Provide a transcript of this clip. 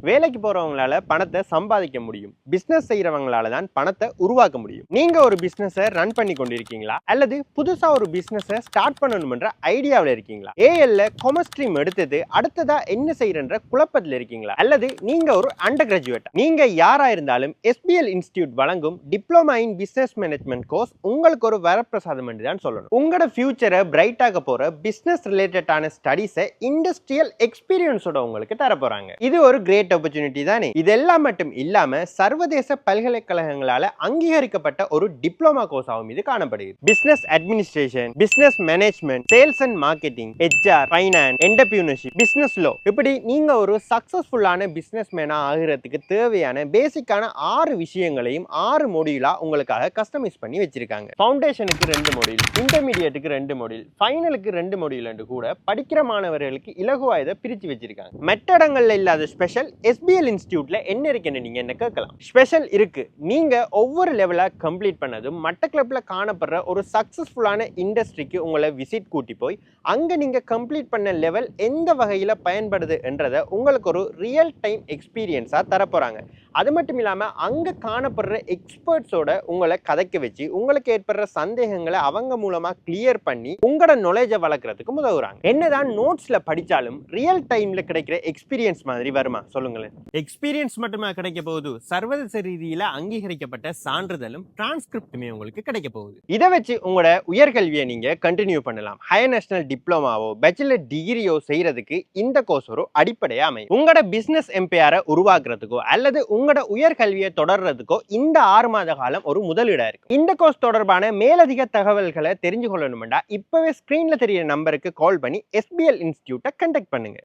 வேலைக்கு போறவங்களால பணத்தை சம்பாதிக்க முடியும். பிசினஸ் செய்யறவங்களால தான் பணத்தை உருவாக்க முடியும். நீங்க ஒரு பிசினஸை ரன் பண்ணி கொண்டிருக்கீங்களா அல்லது புதுசா ஒரு பிசினஸை ஸ்டார்ட் பண்ணணும்ன்ற ஐடியாவில் இருக்கீங்களா? ஏஎல்ல காமர்ஸ் ஸ்ட்ரீம் எடுத்தது அடுத்ததா என்ன செய்யறன்ற குழப்பத்தில் இருக்கீங்களா? அல்லது நீங்க ஒரு அண்டர் கிராஜுவேட்? நீங்க யாரா இருந்தாலும் எஸ்பிஎல் இன்ஸ்டிடியூட் வழங்கும் diploma in business management course உங்களுக்கு ஒரு வரப்பிரசாதம் என்று தான் சொல்லணும். உங்களோட ஃபியூச்சரை பிரைட்டாக போற பிசினஸ் ரிலேட்டடான ஸ்டடிஸை இண்டஸ்ட்ரியல் எக்ஸ்பீரியன்ஸோட உங்களுக்கு தர போறாங்க. இது ஒரு கிரேட் ஆப்பர்ச்சுனிட்டி தானே. இதெல்லாம் மட்டும் இல்லாம சர்வதேச பல்கலைக்கழகங்களால அங்கீகரிக்கப்பட்ட ஒரு டிப்ளமா கோர்ஸாகவும் இது காணப்படுகிறது. Business administration, business management, sales and marketing, HR, finance, entrepreneurship, business law, இப்படி நீங்க ஒரு சக்சஸ்ஃபுல்லான பிசினஸ் மேனா ஆகிறதுக்கு தேவையான பேசிக்கான 6 விஷயங்களையும் 6 மொடியூலா உங்களுக்காக கஸ்டமைஸ் பண்ணி வச்சிருக்காங்க. ஃபவுண்டேஷனுக்கு 2 மொடியூல், இன்டர்மீடியேட்டுக்கு 2 மொடியூல், ஃபைனலுக்கு 2 மொடியூல் என்று கூட படிக்கிற மாணவர்களுக்கு இலகுவா இதை பிரிச்சு வச்சிருக்காங்க. மெட்டடங்கள்ல இல்லாத ஸ்பெஷல் எஸ்பிஎல் இன்ஸ்டிடியூட்ல என்ன இருக்குன்னு நீங்க என்ன கேட்கலாம். ஸ்பெஷல் இருக்கு. நீங்க ஒவ்வொரு லெவலா கம்ப்ளீட் பண்ணதும் மட்டக்களப்பில் காணப்படுற ஒரு சக்சஸ்ஃபுல்லான இண்டஸ்ட்ரிக்கு உங்களை விசிட் கூட்டி போய் அங்க நீங்க கம்ப்ளீட் பண்ண லெவல் எந்த வகையில பயன்படுது என்றதை உங்களுக்கு ஒரு ரியல் டைம் எக்ஸ்பீரியன்ஸா தரப்போறாங்க. அது மட்டும் இல்லாம அங்க காணப்படுற எக்ஸ்பர்ட்ஸோட உங்களை கதைக்க வச்சு உங்களுக்கு ஏற்படுற சந்தேகங்களை அவங்க மூலமா கிளியர் பண்ணி உங்களோட நாலேஜை வளர்க்கறதுக்கு உதவுறாங்க. என்னதான் நோட்ஸ்ல படிச்சாலும் ரியல் டைம்ல கிடைக்கிற எக்ஸ்பீரியன்ஸ் மாதிரி வருமா சொல்லுங்களேன். எக்ஸ்பீரியன்ஸ் மட்டுமா கிடைக்க போகுது, சர்வதேச ரீதியில அங்கீகரிக்கப்பட்ட சான்றிதழும் டிரான்ஸ்கிரிப்டுமே உங்களுக்கு கிடைக்க போகுது. இதை வச்சு உங்களோட உயர்கல்வியை நீங்க கண்டினியூ பண்ணலாம். ஹையர் நேஷனல் டிப்ளமாவோ பேச்சுலர் டிகிரியோ செய்யறதுக்கு இந்த கோர்ஸ் ஒரு அடிப்படையா அமையும். உங்களோட பிசினஸ் எம்பையரை உருவாக்குறதுக்கோ அல்லது உங்களோட உயர்கல்வியை தொடர்றதுக்கோ இந்த 6 மாத காலம் ஒரு முதலீடா இருக்கு. இந்த கோர்ஸ் தொடர்பான மேலதிக தகவல்களை தெரிஞ்சு கொள்ளணும்னா இப்பவே ஸ்கிரீன்ல தெரியற நம்பருக்கு கால் பண்ணி எஸ்பிஎல் இன்ஸ்டிடியூட்டை கான்டாக்ட் பண்ணுங்க.